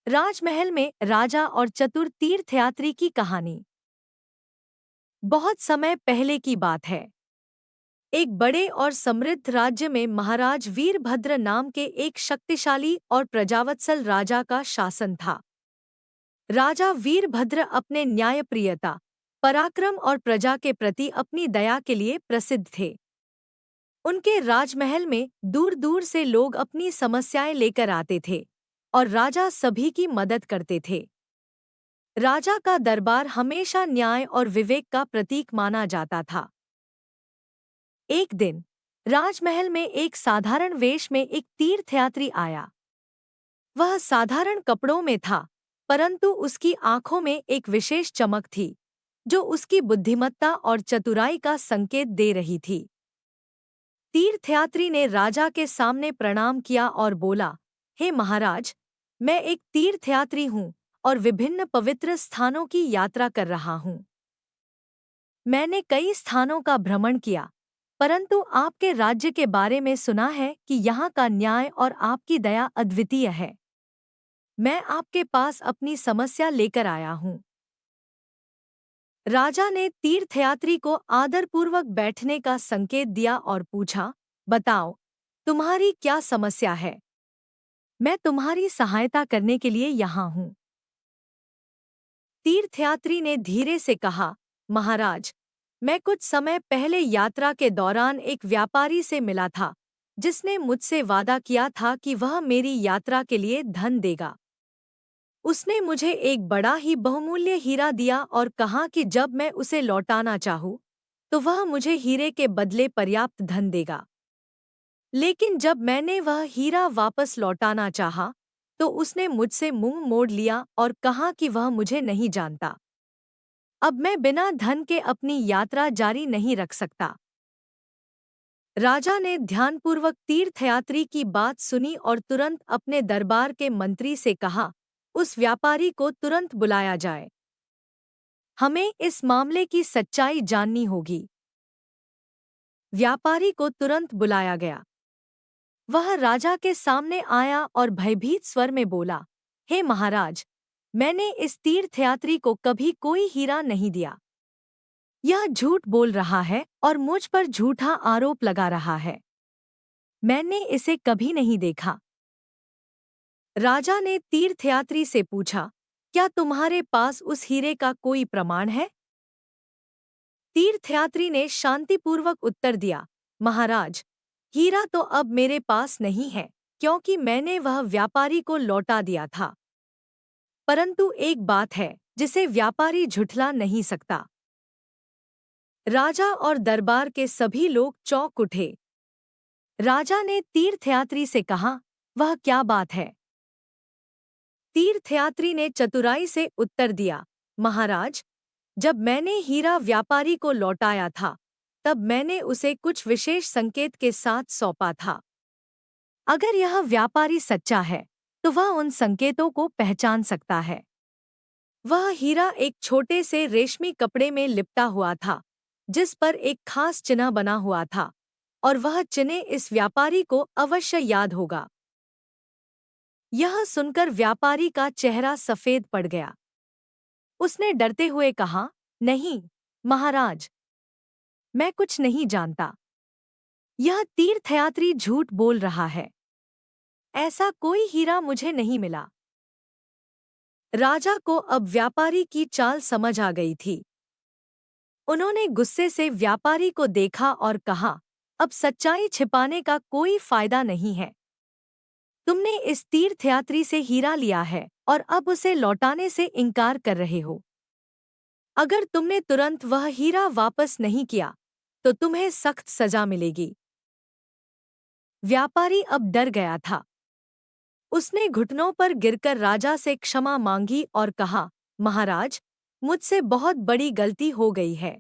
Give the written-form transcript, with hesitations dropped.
राजमहल में राजा और चतुर तीर्थयात्री की कहानी। बहुत समय पहले की बात है। एक बड़े और समृद्ध राज्य में महाराज वीरभद्र नाम के एक शक्तिशाली और प्रजावत्सल राजा का शासन था। राजा वीरभद्र अपने न्यायप्रियता, पराक्रम और प्रजा के प्रति अपनी दया के लिए प्रसिद्ध थे। उनके राजमहल में दूर दूर से लोग अपनी समस्याएं लेकर आते थे और राजा सभी की मदद करते थे। राजा का दरबार हमेशा न्याय और विवेक का प्रतीक माना जाता था। एक दिन राजमहल में एक साधारण वेश में एक तीर्थयात्री आया। वह साधारण कपड़ों में था, परंतु उसकी आंखों में एक विशेष चमक थी, जो उसकी बुद्धिमत्ता और चतुराई का संकेत दे रही थी। तीर्थयात्री ने राजा के सामने प्रणाम किया और बोला, हे महाराज, मैं एक तीर्थयात्री हूँ और विभिन्न पवित्र स्थानों की यात्रा कर रहा हूँ। मैंने कई स्थानों का भ्रमण किया, परंतु आपके राज्य के बारे में सुना है कि यहाँ का न्याय और आपकी दया अद्वितीय है। मैं आपके पास अपनी समस्या लेकर आया हूँ। राजा ने तीर्थयात्री को आदरपूर्वक बैठने का संकेत दिया और पूछा, बताओ, तुम्हारी क्या समस्या है? मैं तुम्हारी सहायता करने के लिए यहाँ हूँ। तीर्थयात्री ने धीरे से कहा, महाराज, मैं कुछ समय पहले यात्रा के दौरान एक व्यापारी से मिला था, जिसने मुझसे वादा किया था कि वह मेरी यात्रा के लिए धन देगा। उसने मुझे एक बड़ा ही बहुमूल्य हीरा दिया और कहा कि जब मैं उसे लौटाना चाहूँ, तो वह मुझे हीरे के बदले पर्याप्त धन देगा। लेकिन जब मैंने वह हीरा वापस लौटाना चाहा, तो उसने मुझसे मुंह मोड़ लिया और कहा कि वह मुझे नहीं जानता। अब मैं बिना धन के अपनी यात्रा जारी नहीं रख सकता। राजा ने ध्यानपूर्वक तीर्थयात्री की बात सुनी और तुरंत अपने दरबार के मंत्री से कहा, उस व्यापारी को तुरंत बुलाया जाए। हमें इस मामले की सच्चाई जाननी होगी। व्यापारी को तुरंत बुलाया गया। वह राजा के सामने आया और भयभीत स्वर में बोला, हे महाराज, मैंने इस तीर्थयात्री को कभी कोई हीरा नहीं दिया। यह झूठ बोल रहा है और मुझ पर झूठा आरोप लगा रहा है। मैंने इसे कभी नहीं देखा। राजा ने तीर्थयात्री से पूछा, क्या तुम्हारे पास उस हीरे का कोई प्रमाण है? तीर्थयात्री ने शांतिपूर्वक उत्तर दिया, महाराज, हीरा तो अब मेरे पास नहीं है, क्योंकि मैंने वह व्यापारी को लौटा दिया था। परंतु एक बात है, जिसे व्यापारी झुठला नहीं सकता। राजा और दरबार के सभी लोग चौंक उठे। राजा ने तीर्थयात्री से कहा, वह क्या बात है? तीर्थयात्री ने चतुराई से उत्तर दिया, महाराज, जब मैंने हीरा व्यापारी को लौटाया था, तब मैंने उसे कुछ विशेष संकेत के साथ सौंपा था। अगर यह व्यापारी सच्चा है, तो वह उन संकेतों को पहचान सकता है। वह हीरा एक छोटे से रेशमी कपड़े में लिपटा हुआ था, जिस पर एक खास चिन्ह बना हुआ था, और वह चिन्ह इस व्यापारी को अवश्य याद होगा। यह सुनकर व्यापारी का चेहरा सफेद पड़ गया। उसने डरते हुए कहा, नहीं, महाराज, मैं कुछ नहीं जानता। यह तीर्थयात्री झूठ बोल रहा है। ऐसा कोई हीरा मुझे नहीं मिला। राजा को अब व्यापारी की चाल समझ आ गई थी। उन्होंने गुस्से से व्यापारी को देखा और कहा, अब सच्चाई छिपाने का कोई फायदा नहीं है। तुमने इस तीर्थयात्री से हीरा लिया है और अब उसे लौटाने से इनकार कर रहे हो। अगर तुमने तुरंत वह हीरा वापस नहीं किया, तो तुम्हें सख्त सजा मिलेगी। व्यापारी अब डर गया था। उसने घुटनों पर गिरकर राजा से क्षमा मांगी और कहा, महाराज, मुझसे बहुत बड़ी गलती हो गई है।